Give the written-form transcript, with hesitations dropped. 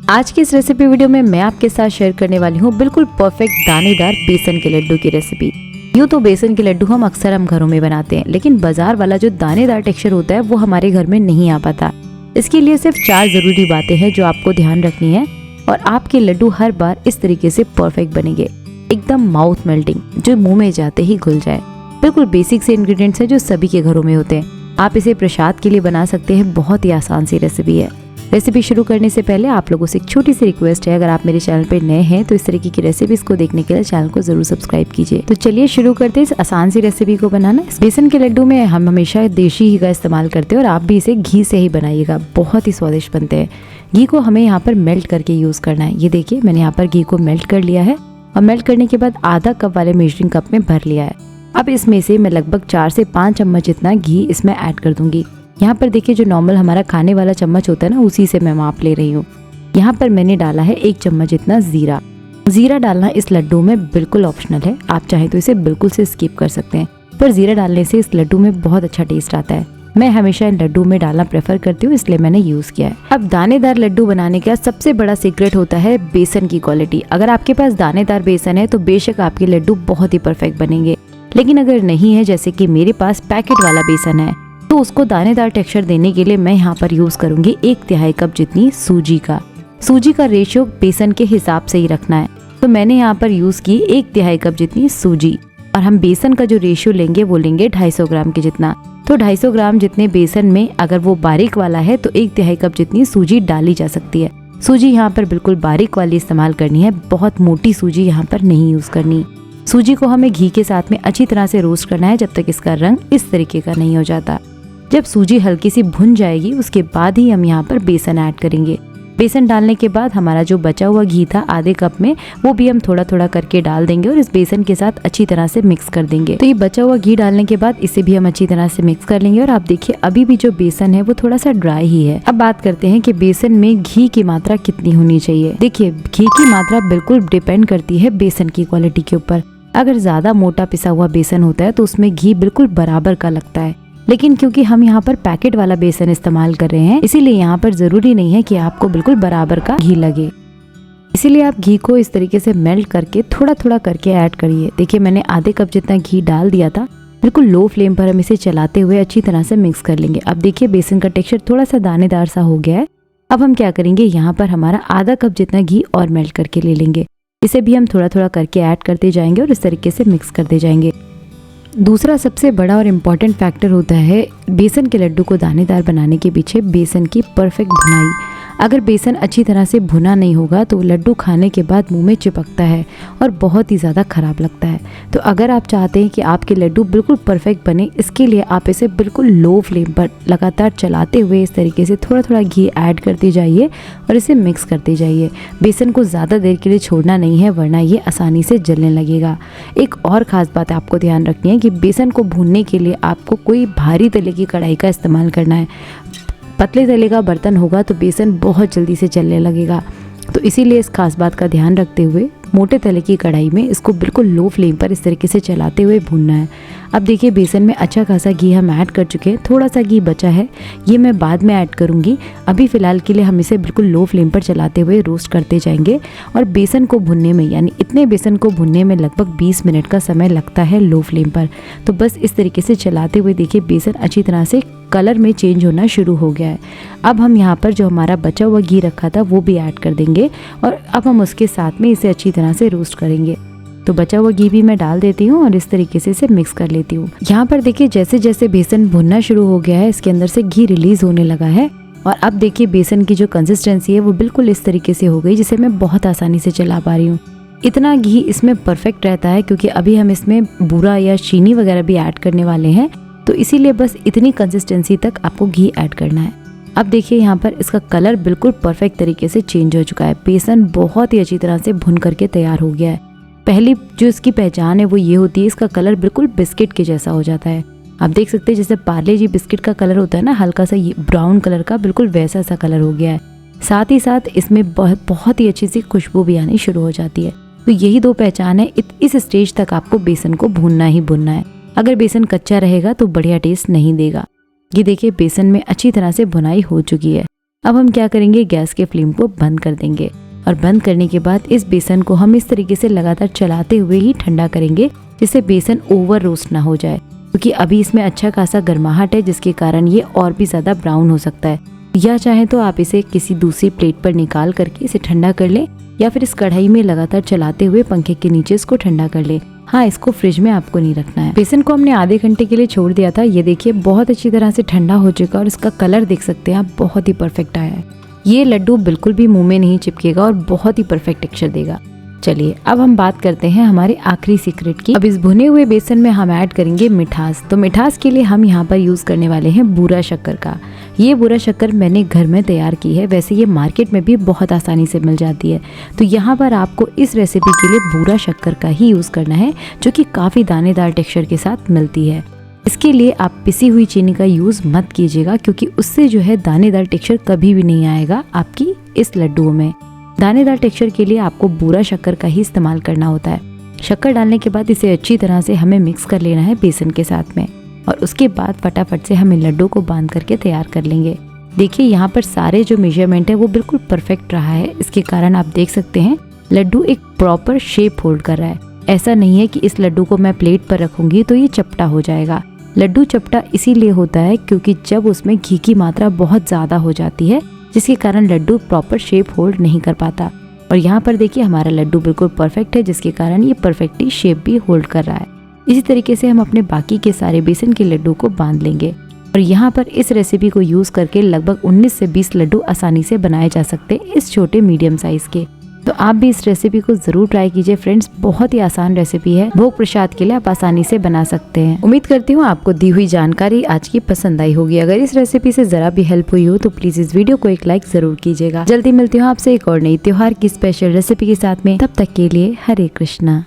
आज की इस रेसिपी वीडियो में मैं आपके साथ शेयर करने वाली हूँ बिल्कुल परफेक्ट दानेदार बेसन के लड्डू की रेसिपी। यूँ तो बेसन के लड्डू हम अक्सर घरों में बनाते हैं, लेकिन बाजार वाला जो दानेदार टेक्सचर होता है वो हमारे घर में नहीं आ पाता। इसके लिए सिर्फ 4 जरूरी बातें हैं जो आपको ध्यान रखनी है और आपके लड्डू हर बार इस तरीके से परफेक्ट बनेंगे, एकदम माउथ मेल्टिंग, जो मुंह में जाते ही घुल जाए। बिल्कुल बेसिक से इंग्रेडिएंट्स है जो सभी के घरों में होते हैं। आप इसे प्रसाद के लिए बना सकते हैं। बहुत ही आसान सी रेसिपी है। रेसिपी शुरू करने से पहले आप लोगों से एक छोटी सी रिक्वेस्ट है, अगर आप मेरे चैनल पे नए हैं तो इस तरीके की रेसिपीज को देखने के लिए चैनल को जरूर सब्सक्राइब कीजिए। तो चलिए शुरू करते हैं इस आसान सी रेसिपी को बनाना। इस बेसन के लड्डू में हम हमेशा देशी घी का इस्तेमाल करते हैं और आप भी इसे घी से ही बनाइएगा, बहुत ही स्वादिष्ट बनते हैं। घी को हमें यहाँ पर मेल्ट करके यूज करना है। ये देखिए मैंने यहाँ पर घी को मेल्ट कर लिया है और मेल्ट करने के बाद आधा कप वाले मेजरिंग कप में भर लिया है। अब इसमें से मैं लगभग 4 से 5 चम्मच जितना घी इसमें ऐड कर दूंगी। यहाँ पर देखिए जो नॉर्मल हमारा खाने वाला चम्मच होता है ना, उसी से मैं माप ले रही हूँ। यहाँ पर मैंने डाला है 1 चम्मच जितना जीरा। जीरा डालना इस लड्डू में बिल्कुल ऑप्शनल है, आप चाहें तो इसे बिल्कुल से स्किप कर सकते हैं, पर जीरा डालने से इस लड्डू में बहुत अच्छा टेस्ट आता है। मैं हमेशा इन लड्डू में डालना प्रेफर करती हूँ, इसलिए मैंने यूज किया है। अब दानेदार लड्डू बनाने का सबसे बड़ा सीक्रेट होता है बेसन की क्वालिटी। अगर आपके पास दानेदार बेसन है तो बेशक आपके लड्डू बहुत ही परफेक्ट बनेंगे, लेकिन अगर नहीं है, जैसे कि मेरे पास पैकेट वाला बेसन है, तो उसको दानेदार टेक्सचर देने के लिए मैं यहाँ पर यूज करूंगी 1/3 कप जितनी सूजी का। सूजी का रेशियो बेसन के हिसाब से ही रखना है, तो मैंने यहाँ पर यूज की 1/3 कप जितनी सूजी। और हम बेसन का जो रेशियो लेंगे वो लेंगे 250 ग्राम के जितना। तो 250 ग्राम जितने बेसन में अगर वो बारीक वाला है तो 1/3 कप जितनी सूजी डाली जा सकती है। सूजी यहाँ पर बिल्कुल बारीक वाली इस्तेमाल करनी है, बहुत मोटी सूजी यहाँ पर नहीं यूज करनी। सूजी को हमें घी के साथ में अच्छी तरह से रोस्ट करना है जब तक इसका रंग इस तरीके का नहीं हो जाता। जब सूजी हल्की सी भुन जाएगी उसके बाद ही हम यहाँ पर बेसन ऐड करेंगे। बेसन डालने के बाद हमारा जो बचा हुआ घी था आधे कप में, वो भी हम थोड़ा थोड़ा करके डाल देंगे और इस बेसन के साथ अच्छी तरह से मिक्स कर देंगे। तो ये बचा हुआ घी डालने के बाद इसे भी हम अच्छी तरह से मिक्स कर लेंगे। और आप देखिए अभी भी जो बेसन है वो थोड़ा सा ड्राई ही है। अब बात करते हैं कि बेसन में घी की मात्रा कितनी होनी चाहिए। देखिए घी की मात्रा बिल्कुल डिपेंड करती है बेसन की क्वालिटी के ऊपर। अगर ज्यादा मोटा पिसा हुआ बेसन होता है तो उसमें घी बिल्कुल बराबर का लगता है, लेकिन क्योंकि हम यहाँ पर पैकेट वाला बेसन इस्तेमाल कर रहे हैं, इसीलिए यहाँ पर जरूरी नहीं है कि आपको बिल्कुल बराबर का घी लगे। इसीलिए आप घी को इस तरीके से मेल्ट करके थोड़ा थोड़ा करके ऐड करिए। देखिए मैंने आधे कप जितना घी डाल दिया था। बिल्कुल लो फ्लेम पर हम इसे चलाते हुए अच्छी तरह से मिक्स कर लेंगे। अब देखिए बेसन का टेक्सचर थोड़ा सा दानेदार सा हो गया है। अब हम क्या करेंगे, यहाँ पर हमारा आधा कप जितना घी और मेल्ट करके ले लेंगे। इसे भी हम थोड़ा थोड़ा करके ऐड करते जाएंगे और इस तरीके से मिक्स करते जाएंगे। दूसरा सबसे बड़ा और इम्पॉर्टेंट फैक्टर होता है बेसन के लड्डू को दानेदार बनाने के पीछे बेसन की परफेक्ट भुनाई। अगर बेसन अच्छी तरह से भुना नहीं होगा तो लड्डू खाने के बाद मुंह में चिपकता है और बहुत ही ज़्यादा ख़राब लगता है। तो अगर आप चाहते हैं कि आपके लड्डू बिल्कुल परफेक्ट बने, इसके लिए आप इसे बिल्कुल लो फ्लेम पर लगातार चलाते हुए इस तरीके से थोड़ा थोड़ा घी ऐड करते जाइए और इसे मिक्स करते जाइए। बेसन को ज़्यादा देर के लिए छोड़ना नहीं है, वरना ये आसानी से जलने लगेगा। एक और ख़ास बात आपको ध्यान रखनी है कि बेसन को भूनने के लिए आपको कोई भारी तले की कढ़ाई का इस्तेमाल करना है। पतले तले का बर्तन होगा तो बेसन बहुत जल्दी से जलने लगेगा। तो इसीलिए इस खास बात का ध्यान रखते हुए मोटे तले की कढ़ाई में इसको बिल्कुल लो फ्लेम पर इस तरीके से चलाते हुए भूनना है। अब देखिए बेसन में अच्छा खासा घी हम ऐड कर चुके हैं, थोड़ा सा घी बचा है, ये मैं बाद में ऐड करूँगी। अभी फ़िलहाल के लिए हम इसे बिल्कुल लो फ्लेम पर चलाते हुए रोस्ट करते जाएंगे। और बेसन को भुनने में, यानी इतने बेसन को भुनने में लगभग 20 मिनट का समय लगता है लो फ्लेम पर। तो बस इस तरीके से चलाते हुए देखिए बेसन अच्छी तरह से कलर में चेंज होना शुरू हो गया है। अब हम यहाँ पर जो हमारा बचा हुआ घी रखा था वो भी ऐड कर देंगे और अब हम उसके साथ में इसे अच्छी तरह से रोस्ट करेंगे। तो बचा हुआ घी भी मैं डाल देती हूँ और इस तरीके से इसे मिक्स कर लेती हूँ। यहाँ पर देखिए जैसे जैसे बेसन भुनना शुरू हो गया है, इसके अंदर से घी रिलीज होने लगा है। और अब देखिए बेसन की जो कंसिस्टेंसी है वो बिल्कुल इस तरीके से हो गई जिसे मैं बहुत आसानी से चला पा रही हूँ। इतना घी इसमें परफेक्ट रहता है क्योंकि अभी हम इसमें बूरा या चीनी वगैरह भी ऐड करने वाले हैं, तो इसीलिए बस इतनी कंसिस्टेंसी तक आपको घी ऐड करना है। अब देखिए यहाँ पर इसका कलर बिल्कुल परफेक्ट तरीके से चेंज हो चुका है। बेसन बहुत ही अच्छी तरह से भुन करके तैयार हो गया है। पहली जो इसकी पहचान है वो ये होती है, इसका कलर बिल्कुल बिस्किट के जैसा हो जाता है। आप देख सकते हैं जैसे पार्ले जी बिस्किट का कलर होता है ना, हल्का सा ब्राउन कलर का, बिल्कुल वैसा सा कलर हो गया है। साथ ही साथ इसमें बहुत ही अच्छी सी खुशबू भी आनी शुरू हो जाती है। तो यही 2 पहचान है। इस स्टेज तक आपको बेसन को भूनना ही भूनना है। अगर बेसन कच्चा रहेगा तो बढ़िया टेस्ट नहीं देगा। ये देखिए बेसन में अच्छी तरह से भुनाई हो चुकी है। अब हम क्या करेंगे, गैस के फ्लेम को बंद कर देंगे और बंद करने के बाद इस बेसन को हम इस तरीके से लगातार चलाते हुए ही ठंडा करेंगे, जिससे बेसन ओवर रोस्ट ना हो जाए, क्योंकि अभी इसमें अच्छा खासा गर्माहट है जिसके कारण ये और भी ज्यादा ब्राउन हो सकता है। या चाहे तो आप इसे किसी दूसरी प्लेट पर निकाल करके इसे ठंडा कर लें, या फिर इस कढ़ाई में लगातार चलाते हुए पंखे के नीचे इसको ठंडा कर लें। हाँ, इसको फ्रिज में आपको नहीं रखना है। बेसन को हमने आधे घंटे के लिए छोड़ दिया था। ये देखिए बहुत अच्छी तरह से ठंडा हो चुका और इसका कलर देख सकते हैं आप, बहुत ही परफेक्ट आया है। ये लड्डू बिल्कुल भी मुंह में नहीं चिपकेगा और बहुत ही परफेक्ट टेक्सचर देगा। चलिए अब हम बात करते हैं हमारे आखिरी सीक्रेट की। अब इस भुने हुए बेसन में हम ऐड करेंगे मिठास। तो मिठास के लिए हम यहाँ पर यूज करने वाले हैं बूरा शक्कर का। ये बूरा शक्कर मैंने घर में तैयार की है, वैसे ये मार्केट में भी बहुत आसानी से मिल जाती है। तो यहाँ पर आपको इस रेसिपी के लिए बूरा शक्कर का ही यूज करना है, जो कि काफी दानेदार टेक्सचर के साथ मिलती है। इसके लिए आप पिसी हुई चीनी का यूज मत कीजिएगा, क्योंकि उससे जो है दानेदार टेक्सचर कभी भी नहीं आएगा आपकी इस लड्डुओं में। दानेदार टेक्सचर के लिए आपको बूरा शक्कर का ही इस्तेमाल करना होता है। शक्कर डालने के बाद इसे अच्छी तरह से हमें मिक्स कर लेना है बेसन के साथ में, और उसके बाद फटाफट से हम इन लड्डू को बांध करके तैयार कर लेंगे। देखिए यहाँ पर सारे जो मेजरमेंट है वो बिल्कुल परफेक्ट रहा है। इसके कारण आप देख सकते हैं लड्डू एक प्रॉपर शेप होल्ड कर रहा है। ऐसा नहीं है कि इस लड्डू को मैं प्लेट पर रखूंगी तो ये चपटा हो जाएगा। लड्डू चपटा इसीलिए होता है क्योंकि जब उसमें घी की मात्रा बहुत ज्यादा हो जाती है, जिसके कारण लड्डू प्रॉपर शेप होल्ड नहीं कर पाता। और यहाँ पर देखिए हमारा लड्डू बिल्कुल परफेक्ट है, जिसके कारण ये परफेक्टली शेप भी होल्ड कर रहा है। इसी तरीके से हम अपने बाकी के सारे बेसन के लड्डू को बांध लेंगे। और यहाँ पर इस रेसिपी को यूज करके लगभग 19 से 20 लड्डू आसानी से बनाए जा सकते हैं, इस छोटे मीडियम साइज के। तो आप भी इस रेसिपी को जरूर ट्राई कीजिए फ्रेंड्स, बहुत ही आसान रेसिपी है। भोग प्रसाद के लिए आप आसानी से बना सकते हैं। उम्मीद करती हूँ आपको दी हुई जानकारी आज की पसंद आई होगी। अगर इस रेसिपी से जरा भी हेल्प हुई हो तो प्लीज इस वीडियो को एक लाइक जरूर कीजिएगा। जल्दी मिलती हूँ आपसे एक और नई त्योहार की स्पेशल रेसिपी के साथ में। तब तक के लिए हरे कृष्णा।